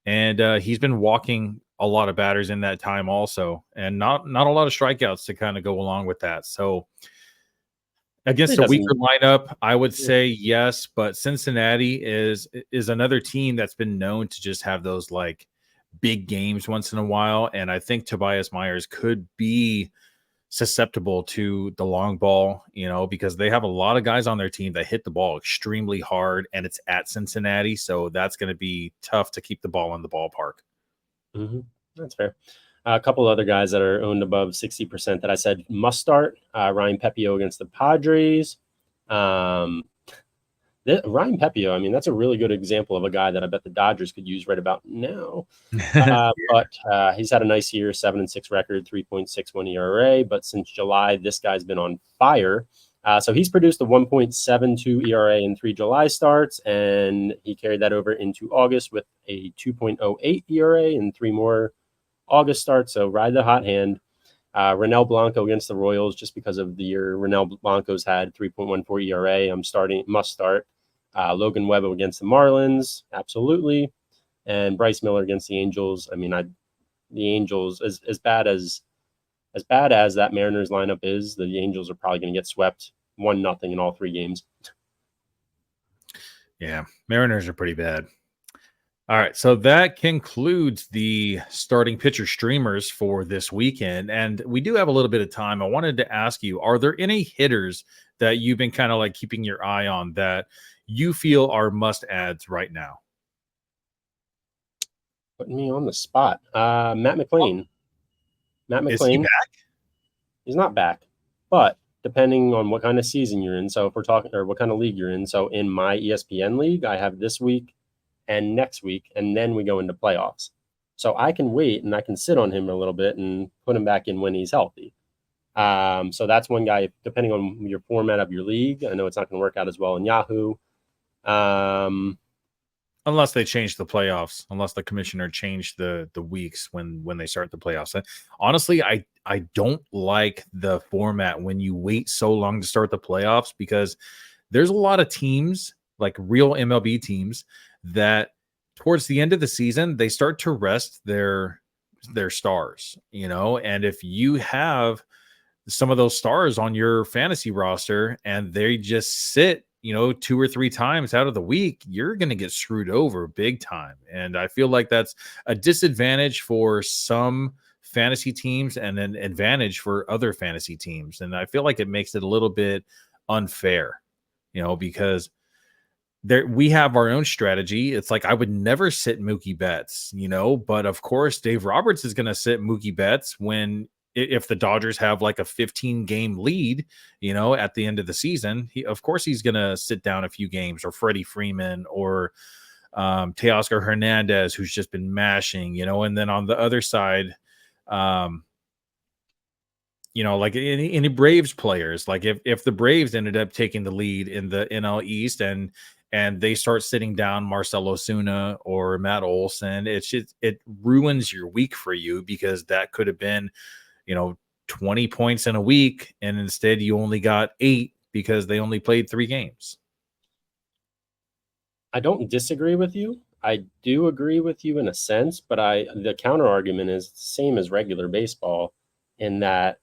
And he's been walking a lot of batters in that time also, and not a lot of strikeouts to kind of go along with that. So against a weaker lineup, I would say yes, but Cincinnati is another team that's been known to just have those like big games once in a while, and I think Tobias Myers could be susceptible to the long ball, because they have a lot of guys on their team that hit the ball extremely hard, and it's at Cincinnati, so that's going to be tough to keep the ball in the ballpark. Mm-hmm. That's fair. A couple other guys that are owned above 60% that I said must start. Ryan Pepio against the Padres. The Ryan Pepio, I mean, that's a really good example of a guy that I bet the Dodgers could use right about now. But he's had a nice year, 7-6 record, 3.61 ERA. But since July, this guy's been on fire. So he's produced a 1.72 ERA in 3 July starts, and he carried that over into August with a 2.08 ERA in 3 more August starts. So ride the hot hand. Renel Blanco against the Royals, just because of the year Renel Blanco's had 3.14 ERA. Must start. Logan Webb against the Marlins, absolutely. And Bryce Miller against the Angels. I mean, the Angels, as bad as that Mariners lineup is, the Angels are probably going to get swept 1-0 in all 3 games. Yeah, Mariners are pretty bad. All right, so that concludes the starting pitcher streamers for this weekend. And we do have a little bit of time. I wanted to ask you, are there any hitters that you've been kind of like keeping your eye on that you feel are must adds right now? Putting me on the spot. Matt McLean. Matt Is he McLean. back? He's not back, but depending on what kind of season you're in. So if we're talking, or what kind of league you're in. So in my ESPN league, I have this week and next week, and then we go into playoffs. So I can wait and I can sit on him a little bit and put him back in when he's healthy. So that's one guy, depending on your format of your league. I know it's not going to work out as well in Yahoo. Unless they change the playoffs, unless the commissioner changed the weeks when they start the playoffs. Honestly, I don't like the format when you wait so long to start the playoffs, because there's a lot of teams, like real MLB teams, that towards the end of the season they start to rest their stars, and if you have some of those stars on your fantasy roster and they just sit 2 or 3 times out of the week, you're going to get screwed over big time. And I feel like that's a disadvantage for some fantasy teams and an advantage for other fantasy teams. And I feel like it makes it a little bit unfair, because we have our own strategy. It's like I would never sit Mookie Betts, but of course Dave Roberts is going to sit Mookie Betts if the Dodgers have like a 15-game lead, at the end of the season. Of course he's going to sit down a few games, or Freddie Freeman, or Teoscar Hernandez, who's just been mashing, and then on the other side, like any Braves players, like if the Braves ended up taking the lead in the NL East and they start sitting down Marcell Ozuna or Matt Olson, it ruins your week for you, because that could have been 20 points in a week, and instead you only got 8 because they only played 3 games. I don't disagree with you. I do agree with you in a sense, but the counter argument is the same as regular baseball, in that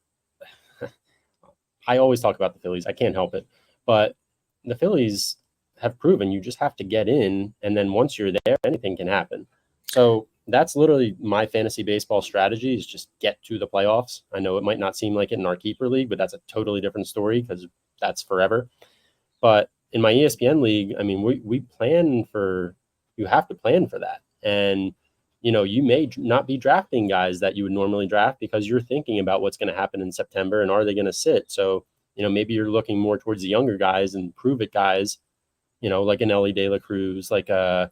I always talk about the Phillies. I can't help it, but the Phillies have proven you just have to get in, and then once you're there, anything can happen. So that's literally my fantasy baseball strategy, is just get to the playoffs. I know it might not seem like it in our keeper league, but that's a totally different story, because that's forever. But in my ESPN league, I mean, we plan for, you have to plan for that. And, you may not be drafting guys that you would normally draft, because you're thinking about what's going to happen in September and are they going to sit. So, maybe you're looking more towards the younger guys and prove it guys, like an Ellie De La Cruz, like a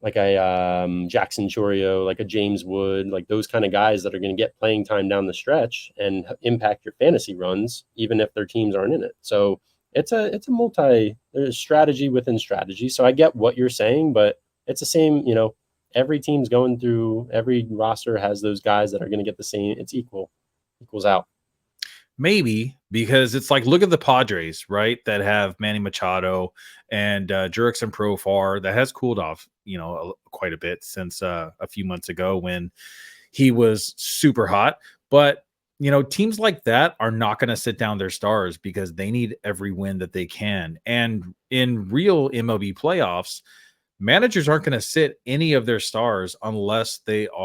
Jackson Chorio, like a James Wood, like those kind of guys that are going to get playing time down the stretch and impact your fantasy runs, even if their teams aren't in it. So it's a there's strategy within strategy. So I get what you're saying, but it's the same, every team's going through, every roster has those guys that are going to get the same. It's equals out. Maybe, because it's like, look at the Padres, right? That have Manny Machado and Jurickson Profar, that has cooled off, quite a bit since a few months ago when he was super hot. But, teams like that are not going to sit down their stars, because they need every win that they can. And in real MLB playoffs, managers aren't going to sit any of their stars unless there's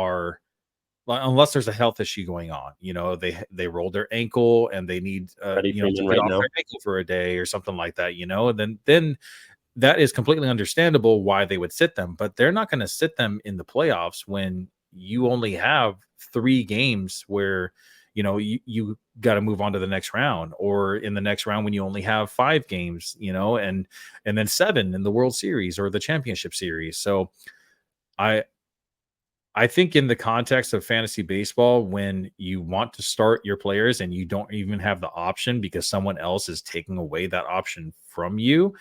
a health issue going on. They rolled their ankle and they need to get off their ankle for a day or something like that, and then that is completely understandable why they would sit them. But they're not going to sit them in the playoffs when you only have 3 games where you got to move on to the next round, or in the next round when you only have 5 games, and then 7 in the World Series or the Championship Series. So I I think in the context of fantasy baseball, when you want to start your players and you don't even have the option because someone else is taking away that option from you,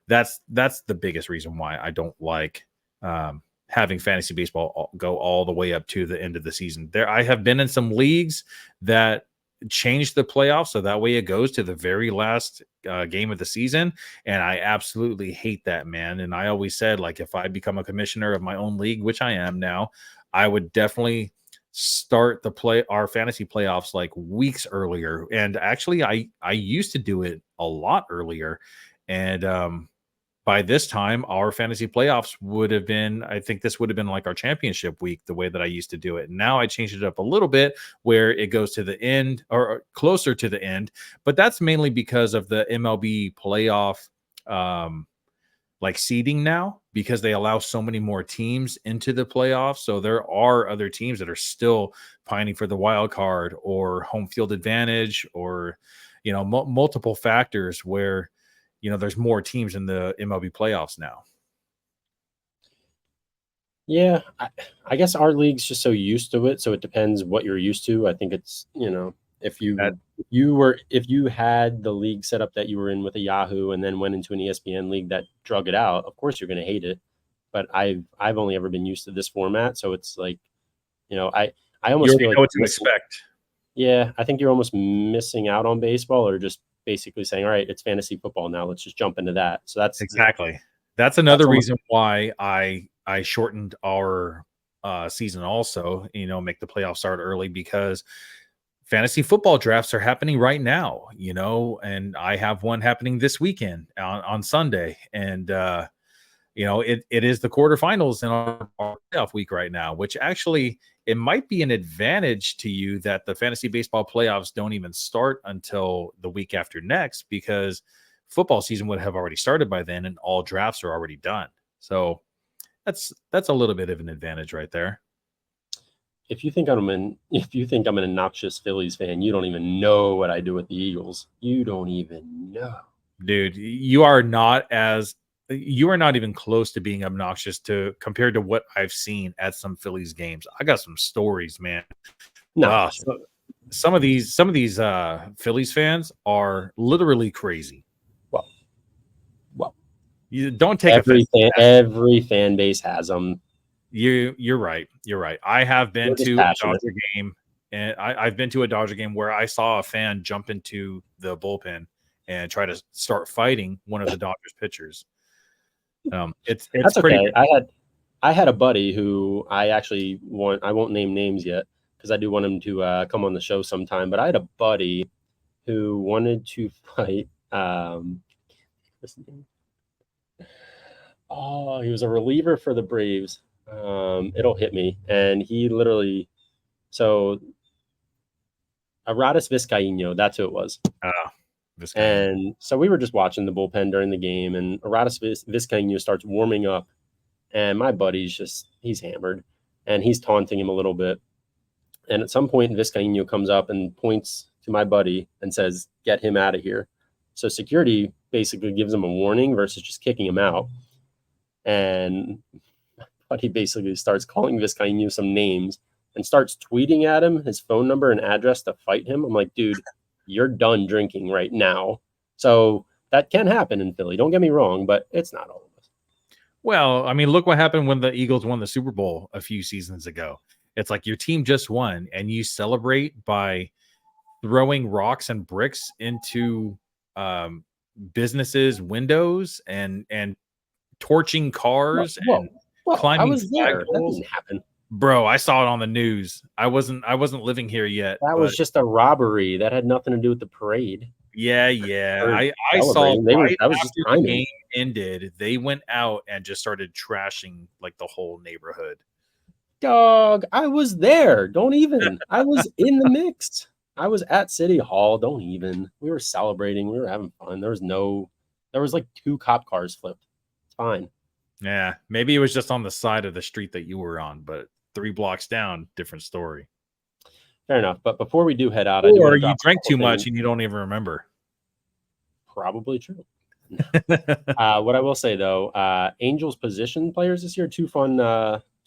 that's the biggest reason why I don't like having fantasy baseball go all the way up to the end of the season. There, I have been in some leagues that change the playoffs so that way it goes to the very last game of the season, and I absolutely hate that, man. And I always said, like, if I become a commissioner of my own league, which I am now, I would definitely start our fantasy playoffs like weeks earlier. And actually, I used to do it a lot earlier, and by this time, our fantasy playoffs would have been, I think this would have been like our championship week, the way that I used to do it. Now I changed it up a little bit where it goes to the end or closer to the end, but that's mainly because of the MLB playoff like seeding now, because they allow so many more teams into the playoffs. So there are other teams that are still pining for the wild card or home field advantage, or multiple factors where there's more teams in the MLB playoffs now. Yeah, I guess our league's just so used to it, so it depends what you're used to. I think it's, if That you had the league set up that you were in with a Yahoo and then went into an ESPN league that drug it out, of course you're going to hate it. But I've only ever been used to this format, so it's like, I you almost already feel like know what to you're missing. expect. Yeah, I think you're almost missing out on baseball, or just basically saying, all right, it's fantasy football now. Let's just jump into that. So Exactly. That's that's another almost reason why I shortened our season also, make the playoffs start early, because fantasy football drafts are happening right now, and I have one happening this weekend on Sunday. And it is the quarterfinals in our playoff week right now, which actually it might be an advantage to you that the fantasy baseball playoffs don't even start until the week after next, because football season would have already started by then and all drafts are already done. So that's a little bit of an advantage right there. if you think I'm an obnoxious Phillies fan, you don't even know what I do with the Eagles. You don't even know. Dude, you are not even close to being obnoxious to compared to what I've seen at some Phillies games. I got some stories, man. No, Wow. for sure. Some of these Phillies fans are literally crazy. Well, well, You don't take offense to that. every fan base has them. You're right. You're right. I have been They're just to a passionate. Dodger game, and I've been to a Dodger game where I saw a fan jump into the bullpen and try to start fighting one of the Dodgers pitchers. It's That's pretty okay. I had a buddy who I won't name names yet because I do want him to come on the show sometime. But I had a buddy who wanted to fight. What's his name? Oh, he was a reliever for the Braves. It'll hit me, and he literally so Aradis Vizcaino. That's who it was. this guy. And so we were just watching the bullpen during the game, and Aradis Vizcaino starts warming up, and my he's hammered, and he's taunting him a little bit. And at some point, Vizcaino comes up and points to my buddy and says, "Get him out of here." So security basically gives him a warning versus just kicking him out. And buddy basically starts calling Vizcaino some names and starts tweeting at him his phone number and address to fight him. I'm like, dude, you're done drinking right now. So that can happen in Philly. Don't get me wrong, but it's not all of us. Well, I mean, look what happened when the Eagles won the Super Bowl a few seasons ago. It's like your team just won, and you celebrate by throwing rocks and bricks into businesses' windows and torching cars and Whoa! I climbing was there. That flagpoles. didn't happen. Bro, I saw it on the news. I wasn't living here yet, That but was just a robbery. That had nothing to do with the parade yeah. or I saw celebrating. right That was just after the timing. game ended, they went out and just started trashing like the whole neighborhood. Dog, I was there. Don't even. I was in the mix. I was at City Hall. Don't even. We were celebrating. We were having fun. There was like 2 cop cars flipped. It's fine. Yeah, maybe it was just on the side of the street that you were on, but 3 blocks down, different story. Fair enough. But before we do head out, I do want Or to you drop a drank couple too much things. and you don't even remember. Probably true. What I will say though, Angels position players this year, two fun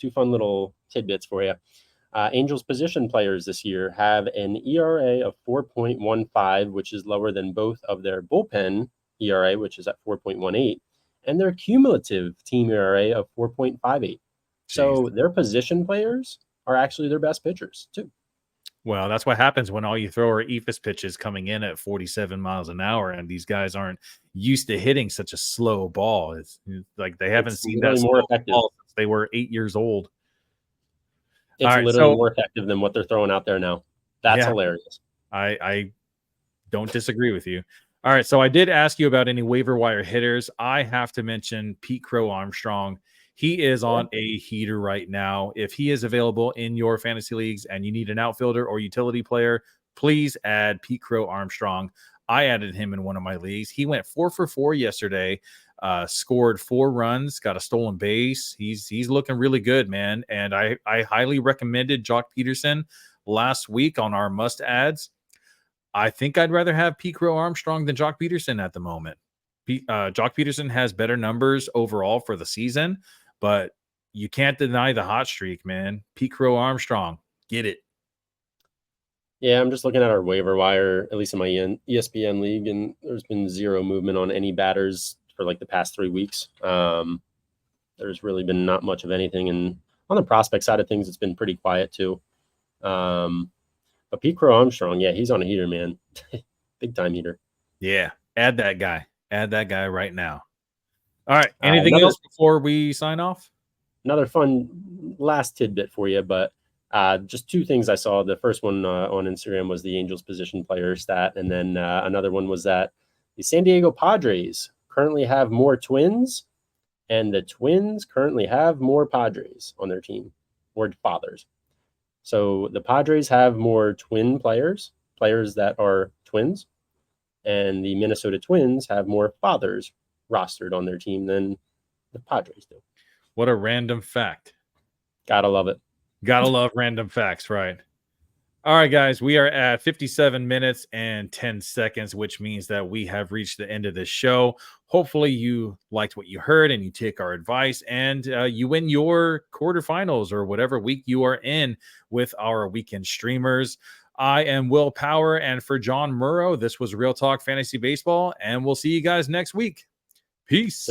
little tidbits for you. Angels position players this year have an ERA of 4.15, which is lower than both of their bullpen ERA, which is at 4.18, and their cumulative team ERA of 4.58. Jeez. So their position players are actually their best pitchers too. Well, that's what happens when all you throw are eephus pitches coming in at 47 miles an hour, and these guys aren't used to hitting such a slow ball. It's like they haven't It's seen that literally more slow effective. ball since they were 8 years old. All It's right, literally so more effective than what they're throwing out there now. That's yeah, hilarious. I don't disagree with you. All right, so I did ask you about any waiver wire hitters. I have to mention Pete Crow Armstrong. He is on a heater right now. If he is available in your fantasy leagues and you need an outfielder or utility player, please add Pete Crow Armstrong. I added him in one of my leagues. He went 4 for 4 yesterday, scored 4 runs, got a stolen base. He's looking really good, man. And I highly recommended Jock Peterson last week on our must adds. I think I'd rather have Pete Crow Armstrong than Jock Peterson at the moment. Jock Peterson has better numbers overall for the season, but you can't deny the hot streak, man. Pete Crow Armstrong, get it. Yeah, I'm just looking at our waiver wire, at least in my ESPN league, and there's been zero movement on any batters for like the past 3 weeks. There's really been not much of anything, and on the prospect side of things, it's been pretty quiet too. But Pete Crow Armstrong, yeah, he's on a heater, man. Big time heater. Yeah, add that guy. Add that guy right now. All right. Anything else before we sign off? Another fun last tidbit for you, but just 2 things I saw. The first one on Instagram was the Angels position player stat, and then another one was that the San Diego Padres currently have more Twins, and the Twins currently have more Padres on their team, or fathers. So the Padres have more twin players that are twins, and the Minnesota Twins have more fathers rostered on their team than the Padres do. What a random fact. Gotta love it. Gotta love random facts, right? All right, guys, we are at 57 minutes and 10 seconds, which means that we have reached the end of this show. Hopefully you liked what you heard and you take our advice and you win your quarterfinals or whatever week you are in with our weekend streamers. I am Will Power, and for John Murrow, this was Real Talk Fantasy Baseball, and we'll see you guys next week. Peace.